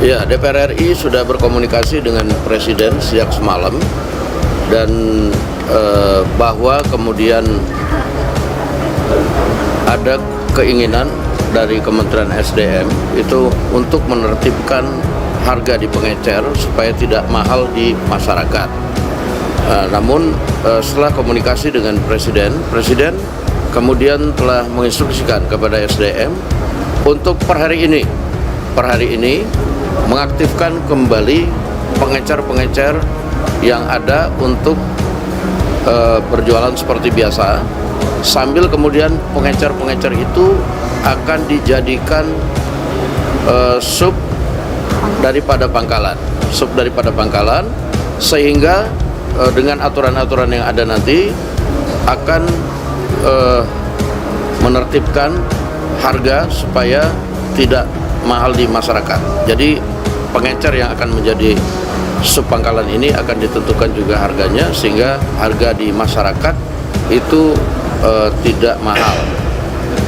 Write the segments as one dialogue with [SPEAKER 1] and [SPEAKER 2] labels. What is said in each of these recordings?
[SPEAKER 1] Ya, DPR RI sudah berkomunikasi dengan Presiden sejak semalam dan bahwa kemudian ada keinginan dari Kementerian SDM itu untuk menertibkan harga di pengecer supaya tidak mahal di masyarakat. Namun setelah komunikasi dengan Presiden kemudian telah menginstruksikan kepada SDM untuk per hari ini mengaktifkan kembali pengecer-pengecer yang ada untuk berjualan seperti biasa, sambil kemudian pengecer-pengecer itu akan dijadikan sub daripada pangkalan, sehingga dengan aturan-aturan yang ada nanti akan menertibkan harga supaya tidak mahal di masyarakat. Jadi pengecer yang akan menjadi sub pangkalan ini akan ditentukan juga harganya, sehingga harga di masyarakat itu tidak mahal.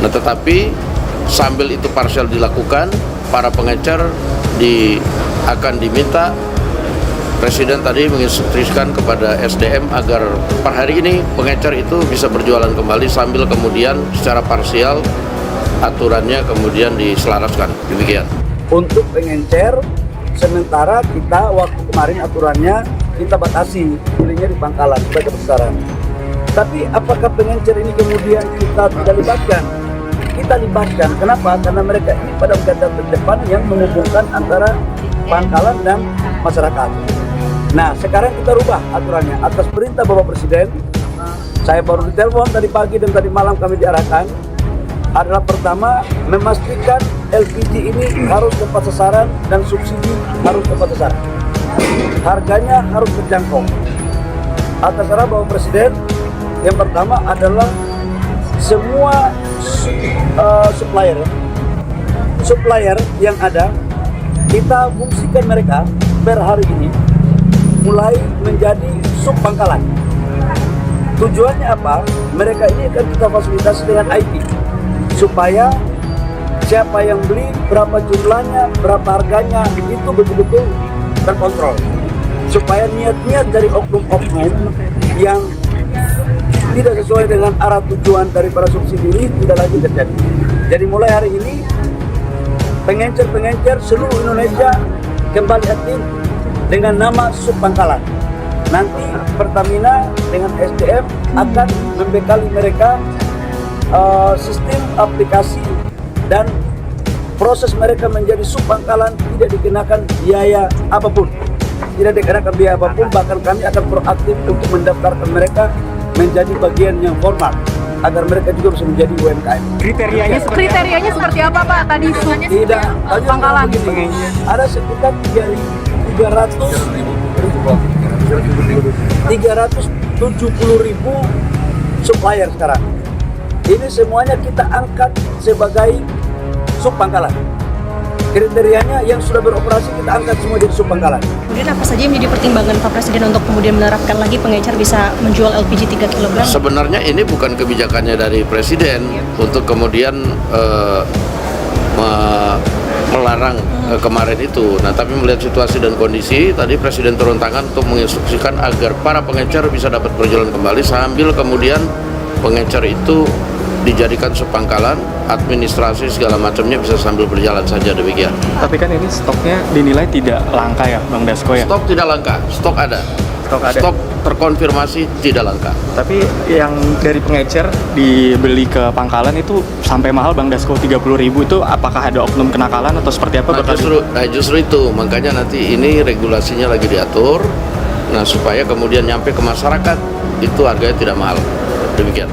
[SPEAKER 1] Nah, tetapi sambil itu parsial dilakukan, para pengecer akan diminta, Presiden tadi menginstruksikan kepada SDM agar per hari ini pengecer itu bisa berjualan kembali sambil kemudian secara parsial aturannya kemudian diselaraskan. Demikian.
[SPEAKER 2] Untuk pengencer, sementara kita waktu kemarin aturannya kita batasi belinya di pangkalan sebagai besaran. Tapi apakah pengencer ini kemudian kita tidak libatkan? Kita libatkan. Kenapa? Karena mereka ini pada garda terdepan yang menghubungkan antara pangkalan dan masyarakat. Nah, sekarang kita rubah aturannya atas perintah Bapak Presiden. Saya baru ditelepon tadi pagi dan tadi malam kami diarahkan. Adalah pertama, memastikan LPG ini harus tepat sasaran dan subsidi harus tepat sasaran. Harganya harus terjangkau. Atas arahan Bapak Presiden, yang pertama adalah semua supplier yang ada, kita fungsikan mereka per hari ini mulai menjadi sub pangkalan. Tujuannya apa? Mereka ini akan kita fasilitasi dengan IT, supaya siapa yang beli, berapa jumlahnya, berapa harganya, itu betul-betul terkontrol. Supaya niat-niat dari oknum-oknum yang tidak sesuai dengan arah tujuan daripada subsidi ini tidak lagi terjadi. Jadi mulai hari ini, pengencer-pengencer seluruh Indonesia kembali aktif dengan nama sub pangkalan. Nanti Pertamina dengan SDM akan membekali mereka sistem aplikasi, dan proses mereka menjadi sub pangkalan tidak dikenakan biaya apapun. Bahkan kami akan proaktif untuk mendaftarkan mereka menjadi bagian yang formal agar mereka juga bisa menjadi UMKM.
[SPEAKER 3] Kriterianya seperti apa, Pak? Tadi
[SPEAKER 2] tidak
[SPEAKER 3] pangkalan.
[SPEAKER 2] Ada sekitar 370.000 supplier sekarang. Ini semuanya kita angkat sebagai sub pangkalan. Kriterianya yang sudah beroperasi kita angkat semua jadi sub pangkalan.
[SPEAKER 4] Kemudian apa saja yang menjadi pertimbangan Pak Presiden untuk kemudian menerapkan lagi pengecer bisa menjual LPG 3 kg?
[SPEAKER 1] Sebenarnya ini bukan kebijakannya dari Presiden untuk kemudian melarang kemarin itu. Nah, tapi melihat situasi dan kondisi, tadi Presiden turun tangan untuk menginstruksikan agar para pengecer bisa dapat berjalan kembali, sambil kemudian pengecer itu dijadikan sepangkalan, administrasi segala macamnya bisa sambil berjalan saja, demikian.
[SPEAKER 5] Tapi kan ini stoknya dinilai tidak langka ya, Bang Dasko ya?
[SPEAKER 1] Stok tidak langka, stok ada. Stok terkonfirmasi tidak langka.
[SPEAKER 5] Tapi yang dari pengecer dibeli ke pangkalan itu sampai mahal, Bang Dasko, 30.000 itu apakah ada oknum kenakalan atau seperti apa?
[SPEAKER 1] Justru itu, makanya nanti ini regulasinya lagi diatur, nah supaya kemudian nyampe ke masyarakat itu harganya tidak mahal, demikian.